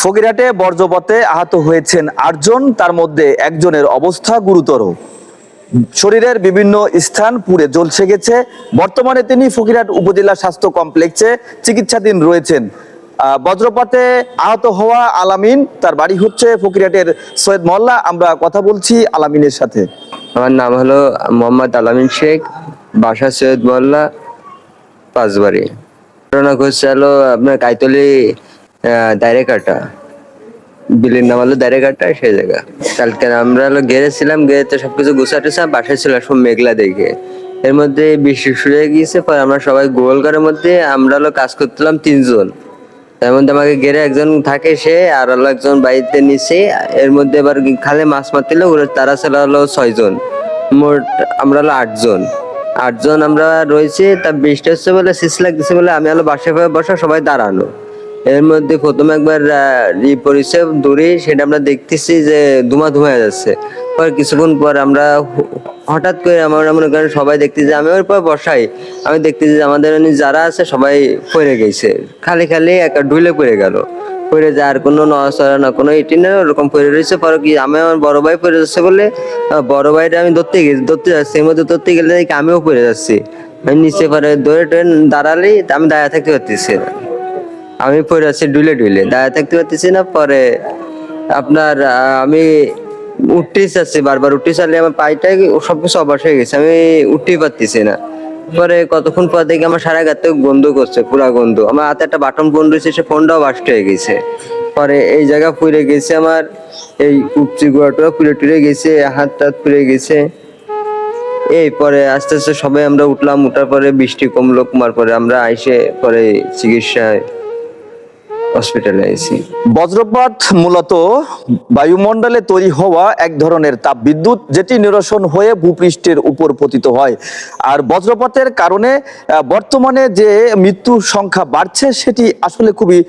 ফকিরহাটে বজ্রপাতে আহত হয়েছেন ৮ জন, তার মধ্যে একজনের অবস্থা গুরুতর। শরীরের বিভিন্ন স্থান পুড়ে জ্বলছে গেছে। বর্তমানে তিনি ফকিরহাট উপজেলা স্বাস্থ্য কমপ্লেক্সে চিকিৎসাধীন রয়েছেন। বজ্রপাতে আহত হওয়া আলামিন, তার বাড়ি হচ্ছে ফকিরহাটের সৈয়দ মহল্লা। আমরা কথা বলছি আলামিনের সাথে। আমার নাম হলো মোহাম্মদ আলামিন শেখ, বাসা সৈয়দ মহল্লা, পাঁচবাড়ি। ঘটনা ঘটছে হলো আপনার কাইতলি দায়রেকাটা, বিলির নাম হলো দায়রেকাটা, সেই জায়গা। কালকে আমরা হলো গেড়েছিলাম, গেড়েতে সবকিছু গুছাটেছিলাম, বাসায় ছিল সব মেঘলা দেখে। এর মধ্যে বৃষ্টি শুরু হয়ে গিয়েছে। পরে আমরা সবাই গোল ঘরের মধ্যে আমরা হলো কাজ করতেলাম 3 জন। তার মধ্যে আমাকে গেড়ে একজন থাকে, সে আর হলো একজন বাড়িতে নিচে। এর মধ্যে এবার খালে মাছ মারছিল, তারা ছিল হলো 6 জন। মোট আমরা হলো 8 জন। 8 জন আমরা রয়েছি। তা বৃষ্টি হচ্ছে বলে, শীত লাগতেছে বলে আমি হলো বাসায় বসা, সবাই দাঁড়ানো। এর মধ্যে প্রথমে একবার পরিচয় দূরে, সেটা আমরা দেখতেছি যে ধুমা ধুমা যাচ্ছে। পর কিছুক্ষণ পর আমরা হঠাৎ করে আমরা মনে করেন সবাই দেখতেছি, আমি ওর পর বসাই, আমি দেখতেছি যে আমাদের যারা আছে সবাই পড়ে গেছে, খালি খালি একটা ঢুলে পড়ে গেল। পড়ে যায়, আর কোনো নড়াচড়া না, কোনো ইটি না, ওরকম পড়ে রয়েছে। পরে কি আমি আমার বড় ভাই পড়ে যাচ্ছে বলে বড় ভাইটা আমি ধরতে যাচ্ছি, এর মধ্যে ধরতে গেলে আমিও পড়ে যাচ্ছি। আমি নিচে পরে ধরে ট্রেন দাঁড়ালেই আমি দাঁড়িয়ে থাকতে পারতেছি না, আমি পড়ে আছি ডুলে ডুলে, দাঁড়িয়ে থাকতে পারতেছি না। পরে আপনার আমি উঠতেই চাচ্ছি, বারবার উঠতে চাইলে আমার পাইটা সবকিছু অবশ হয়ে গেছে, আমি উঠতেই পারতেছি না। পরে কতক্ষণ পর দেখি আমার সারা গা থেকে গন্ধ করছে, পুরা গন্ধ। আমার হাতে একটা বাটন ফোন রয়েছে, সে ফোনটাও বাস্ট হয়ে গেছে। পরে এই জায়গা পুড়ে গেছে, আমার এই উপচি গোড়াটা পুড়ে টুড়ে গেছে, হাত টাত পুড়ে গেছে। এই পরে আস্তে আস্তে সবাই আমরা উঠলাম। উঠার পরে বৃষ্টি কমলো, কমার পরে আমরা আইসে পরে চিকিৎসায় হসপিটালে আইছি। বজ্রপাত মূলত বায়ুমণ্ডলে তৈরি হওয়া এক ধরনের তাপবিদ্যুৎ, যেটি নিরসন হয়ে ভূপৃষ্ঠের উপর পতিত হয়। আর বজ্রপাতের কারণে বর্তমানে যে মৃত্যুর সংখ্যা বাড়ছে, সেটি আসলে খুবই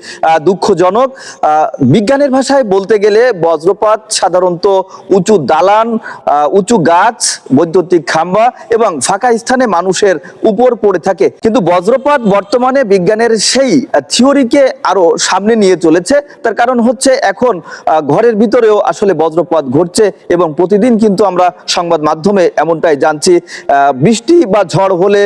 দুঃখজনক। বিজ্ঞানের ভাষায় বলতে গেলে বজ্রপাত সাধারণত উঁচু দালান, উঁচু গাছ, বৈদ্যুতিক খাম্বা এবং ফাঁকা স্থানে মানুষের উপর পড়ে থাকে। কিন্তু বজ্রপাত বর্তমানে বিজ্ঞানের সেই থিওরিকে আরো সামনে নিয়ে চলেছে। তার কারণ হচ্ছে এখন ঘরের ভিতরেও আসলে বজ্রপাত ঘটছে এবং প্রতিদিন কিন্তু আমরা সংবাদ মাধ্যমে এমনটাই জানছি। বৃষ্টি বা ঝড় হলে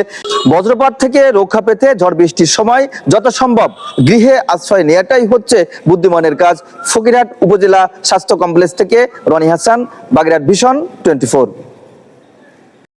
বজ্রপাত থেকে রক্ষা পেতে ঝড় বৃষ্টির সময় যথাসম্ভব গৃহে আশ্রয় নেওয়াটাই হচ্ছে বুদ্ধিমানের কাজ। ফকিরহাট উপজেলা স্বাস্থ্য কমপ্লেক্স থেকে রনি হাসান, বাগেরহাট ভিশন 24।